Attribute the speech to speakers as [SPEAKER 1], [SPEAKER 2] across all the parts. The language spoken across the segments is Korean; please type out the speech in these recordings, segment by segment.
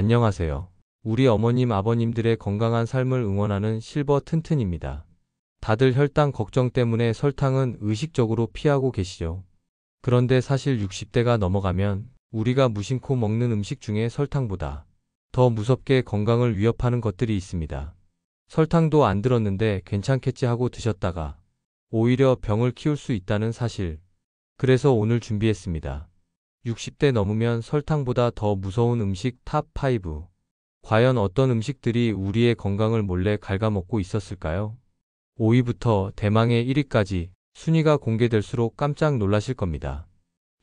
[SPEAKER 1] 안녕하세요. 우리 어머님, 아버님들의 건강한 삶을 응원하는 실버 튼튼입니다. 다들 혈당 걱정 때문에 설탕은 의식적으로 피하고 계시죠. 그런데 사실 60대가 넘어가면 우리가 무심코 먹는 음식 중에 설탕보다 더 무섭게 건강을 위협하는 것들이 있습니다. 설탕도 안 들었는데 괜찮겠지 하고 드셨다가 오히려 병을 키울 수 있다는 사실. 그래서 오늘 준비했습니다. 60대 넘으면 설탕보다 더 무서운 음식 탑5. 과연 어떤 음식들이 우리의 건강을 몰래 갉아먹고 있었을까요? 5위부터 대망의 1위까지 순위가 공개될수록 깜짝 놀라실 겁니다.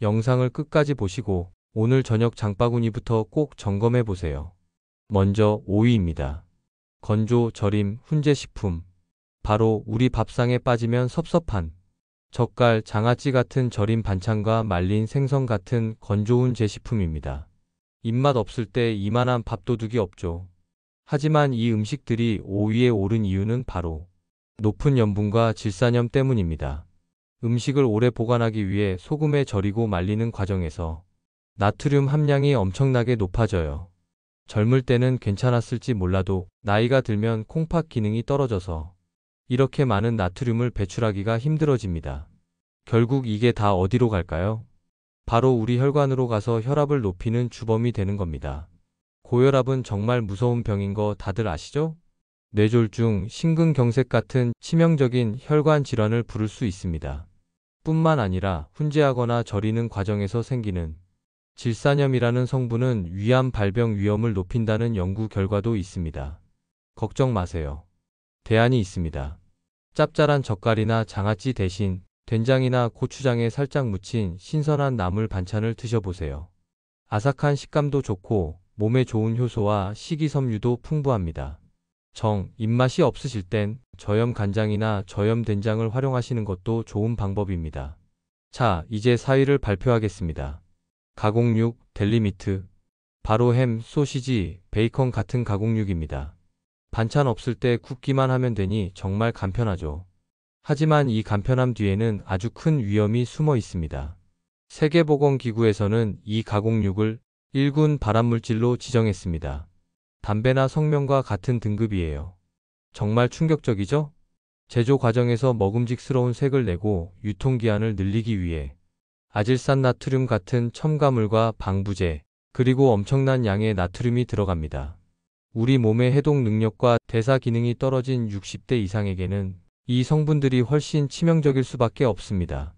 [SPEAKER 1] 영상을 끝까지 보시고 오늘 저녁 장바구니부터 꼭 점검해 보세요. 먼저 5위입니다. 건조, 절임, 훈제식품. 바로 우리 밥상에 빠지면 섭섭한 젓갈, 장아찌 같은 절임 반찬과 말린 생선 같은 건조훈 제식품입니다. 입맛 없을 때 이만한 밥도둑이 없죠. 하지만 이 음식들이 5위에 오른 이유는 바로 높은 염분과 질산염 때문입니다. 음식을 오래 보관하기 위해 소금에 절이고 말리는 과정에서 나트륨 함량이 엄청나게 높아져요. 젊을 때는 괜찮았을지 몰라도 나이가 들면 콩팥 기능이 떨어져서 이렇게 많은 나트륨을 배출하기가 힘들어집니다. 결국 이게 다 어디로 갈까요? 바로 우리 혈관으로 가서 혈압을 높이는 주범이 되는 겁니다. 고혈압은 정말 무서운 병인 거 다들 아시죠? 뇌졸중, 심근경색 같은 치명적인 혈관 질환을 부를 수 있습니다. 뿐만 아니라 훈제하거나 절이는 과정에서 생기는 질산염이라는 성분은 위암 발병 위험을 높인다는 연구 결과도 있습니다. 걱정 마세요. 대안이 있습니다. 짭짤한 젓갈이나 장아찌 대신 된장이나 고추장에 살짝 묻힌 신선한 나물 반찬을 드셔보세요. 아삭한 식감도 좋고 몸에 좋은 효소와 식이섬유도 풍부합니다. 입맛이 없으실 땐 저염 간장이나 저염 된장을 활용하시는 것도 좋은 방법입니다. 자, 이제 4위를 발표하겠습니다. 가공육, 델리미트. 바로 햄, 소시지, 베이컨 같은 가공육입니다. 반찬 없을 때 굽기만 하면 되니 정말 간편하죠. 하지만 이 간편함 뒤에는 아주 큰 위험이 숨어 있습니다. 세계보건기구에서는 이 가공육을 1군 발암물질로 지정했습니다. 담배나 성명과 같은 등급이에요. 정말 충격적이죠? 제조 과정에서 먹음직스러운 색을 내고 유통기한을 늘리기 위해 아질산나트륨 같은 첨가물과 방부제, 그리고 엄청난 양의 나트륨이 들어갑니다. 우리 몸의 해독 능력과 대사 기능이 떨어진 60대 이상에게는 이 성분들이 훨씬 치명적일 수밖에 없습니다.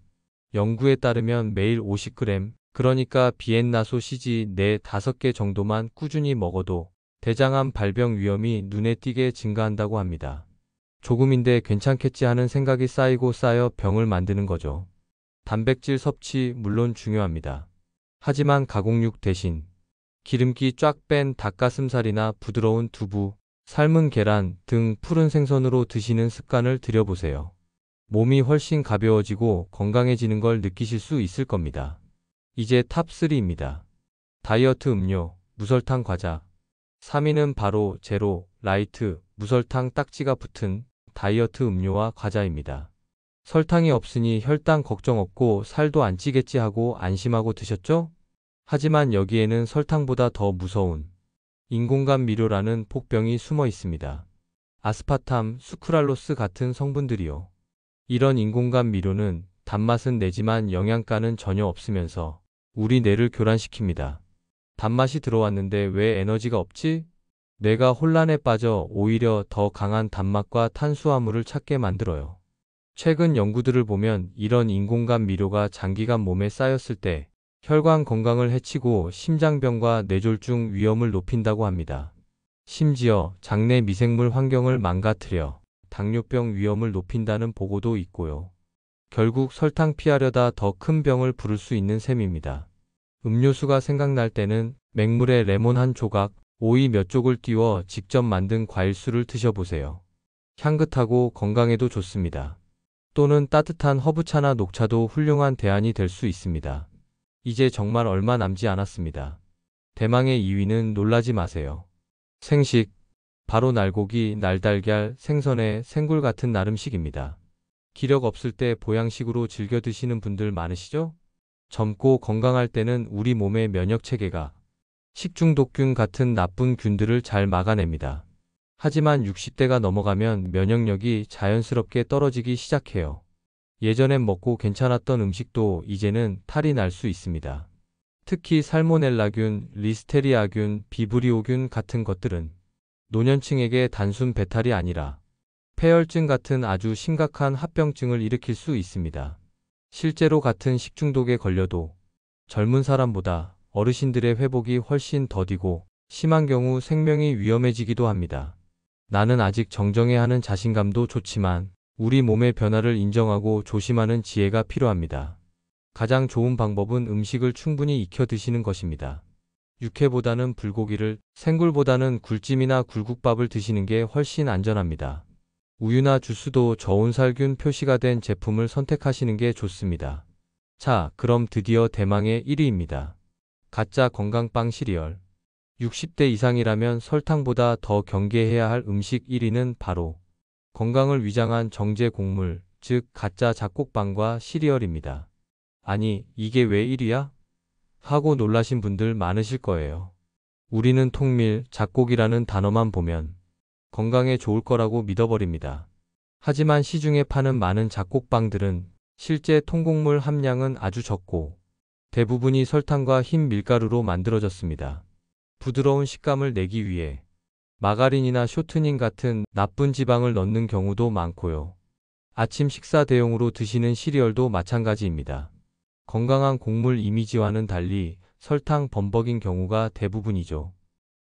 [SPEAKER 1] 연구에 따르면 매일 50g, 그러니까 비엔나 소시지 4, 5개 정도만 꾸준히 먹어도 대장암 발병 위험이 눈에 띄게 증가한다고 합니다. 조금인데 괜찮겠지 하는 생각이 쌓이고 쌓여 병을 만드는 거죠. 단백질 섭취 물론 중요합니다. 하지만 가공육 대신 기름기 쫙 뺀 닭가슴살이나 부드러운 두부, 삶은 계란 등 푸른 생선으로 드시는 습관을 들여보세요. 몸이 훨씬 가벼워지고 건강해지는 걸 느끼실 수 있을 겁니다. 이제 탑3입니다. 다이어트 음료, 무설탕 과자. 3위는 바로 제로, 라이트, 무설탕 딱지가 붙은 다이어트 음료와 과자입니다. 설탕이 없으니 혈당 걱정 없고 살도 안 찌겠지 하고 안심하고 드셨죠? 하지만 여기에는 설탕보다 더 무서운 인공감 미료라는 폭병이 숨어 있습니다. 아스파탐, 수크랄로스 같은 성분들이요. 이런 인공감 미료는 단맛은 내지만 영양가는 전혀 없으면서 우리 뇌를 교란시킵니다. 단맛이 들어왔는데 왜 에너지가 없지? 뇌가 혼란에 빠져 오히려 더 강한 단맛과 탄수화물을 찾게 만들어요. 최근 연구들을 보면 이런 인공감 미료가 장기간 몸에 쌓였을 때 혈관 건강을 해치고 심장병과 뇌졸중 위험을 높인다고 합니다. 심지어 장내 미생물 환경을 망가뜨려 당뇨병 위험을 높인다는 보고도 있고요. 결국 설탕 피하려다 더 큰 병을 부를 수 있는 셈입니다. 음료수가 생각날 때는 맹물에 레몬 한 조각, 오이 몇 쪽을 띄워 직접 만든 과일수를 드셔보세요. 향긋하고 건강에도 좋습니다. 또는 따뜻한 허브차나 녹차도 훌륭한 대안이 될 수 있습니다. 이제 정말 얼마 남지 않았습니다. 대망의 2위는 놀라지 마세요. 생식, 바로 날고기, 날달걀, 생선회, 생굴 같은 나름식입니다. 기력 없을 때 보양식으로 즐겨 드시는 분들 많으시죠? 젊고 건강할 때는 우리 몸의 면역 체계가 식중독균 같은 나쁜 균들을 잘 막아냅니다. 하지만 60대가 넘어가면 면역력이 자연스럽게 떨어지기 시작해요. 예전엔 먹고 괜찮았던 음식도 이제는 탈이 날 수 있습니다. 특히 살모넬라균, 리스테리아균, 비브리오균 같은 것들은 노년층에게 단순 배탈이 아니라 폐혈증 같은 아주 심각한 합병증을 일으킬 수 있습니다. 실제로 같은 식중독에 걸려도 젊은 사람보다 어르신들의 회복이 훨씬 더디고 심한 경우 생명이 위험해지기도 합니다. 나는 아직 정정해야 하는 자신감도 좋지만 우리 몸의 변화를 인정하고 조심하는 지혜가 필요합니다. 가장 좋은 방법은 음식을 충분히 익혀 드시는 것입니다. 육회보다는 불고기를, 생굴보다는 굴찜이나 굴국밥을 드시는 게 훨씬 안전합니다. 우유나 주스도 저온살균 표시가 된 제품을 선택하시는 게 좋습니다. 자, 그럼 드디어 대망의 1위입니다. 가짜 건강빵 시리얼. 60대 이상이라면 설탕보다 더 경계해야 할 음식 1위는 바로 건강을 위장한 정제 곡물, 즉 가짜 잡곡빵과 시리얼입니다. 아니, 이게 왜 1위야? 하고 놀라신 분들 많으실 거예요. 우리는 통밀, 잡곡이라는 단어만 보면 건강에 좋을 거라고 믿어버립니다. 하지만 시중에 파는 많은 잡곡빵들은 실제 통곡물 함량은 아주 적고 대부분이 설탕과 흰 밀가루로 만들어졌습니다. 부드러운 식감을 내기 위해 마가린이나 쇼트닝 같은 나쁜 지방을 넣는 경우도 많고요. 아침 식사 대용으로 드시는 시리얼도 마찬가지입니다. 건강한 곡물 이미지와는 달리 설탕 범벅인 경우가 대부분이죠.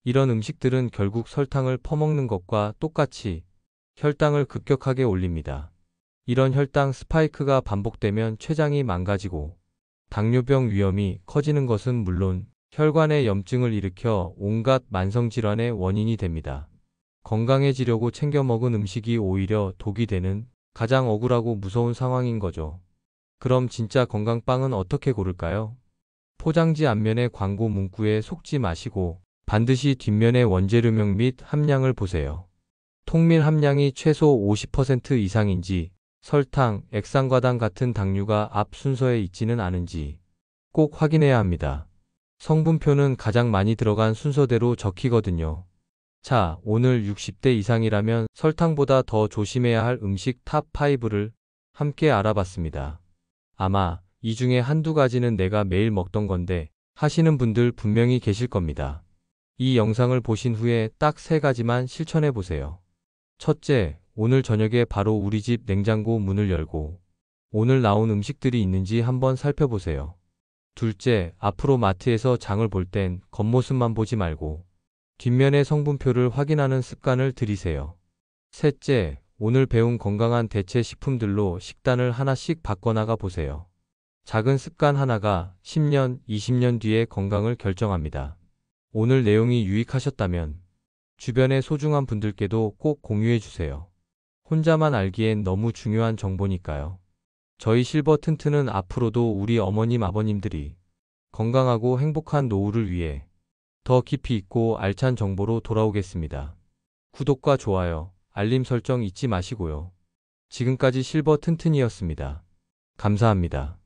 [SPEAKER 1] 이런 음식들은 결국 설탕을 퍼먹는 것과 똑같이 혈당을 급격하게 올립니다. 이런 혈당 스파이크가 반복되면 췌장이 망가지고 당뇨병 위험이 커지는 것은 물론 혈관에 염증을 일으켜 온갖 만성질환의 원인이 됩니다. 건강해지려고 챙겨 먹은 음식이 오히려 독이 되는 가장 억울하고 무서운 상황인 거죠. 그럼 진짜 건강빵은 어떻게 고를까요? 포장지 앞면의 광고 문구에 속지 마시고 반드시 뒷면의 원재료명 및 함량을 보세요. 통밀 함량이 최소 50% 이상인지, 설탕, 액상과당 같은 당류가 앞 순서에 있지는 않은지 꼭 확인해야 합니다. 성분표는 가장 많이 들어간 순서대로 적히거든요. 자, 오늘 60대 이상이라면 설탕보다 더 조심해야 할 음식 탑 5를 함께 알아봤습니다. 아마 이 중에 한두 가지는 내가 매일 먹던 건데 하시는 분들 분명히 계실 겁니다. 이 영상을 보신 후에 딱 3가지만 실천해 보세요. 첫째, 오늘 저녁에 바로 우리 집 냉장고 문을 열고 오늘 나온 음식들이 있는지 한번 살펴보세요. 둘째, 앞으로 마트에서 장을 볼 땐 겉모습만 보지 말고 뒷면의 성분표를 확인하는 습관을 들이세요. 셋째, 오늘 배운 건강한 대체 식품들로 식단을 하나씩 바꿔나가 보세요. 작은 습관 하나가 10년, 20년 뒤의 건강을 결정합니다. 오늘 내용이 유익하셨다면 주변의 소중한 분들께도 꼭 공유해 주세요. 혼자만 알기엔 너무 중요한 정보니까요. 저희 실버 튼튼은 앞으로도 우리 어머님 아버님들이 건강하고 행복한 노후를 위해 더 깊이 있고 알찬 정보로 돌아오겠습니다. 구독과 좋아요, 알림 설정 잊지 마시고요. 지금까지 실버 튼튼이었습니다. 감사합니다.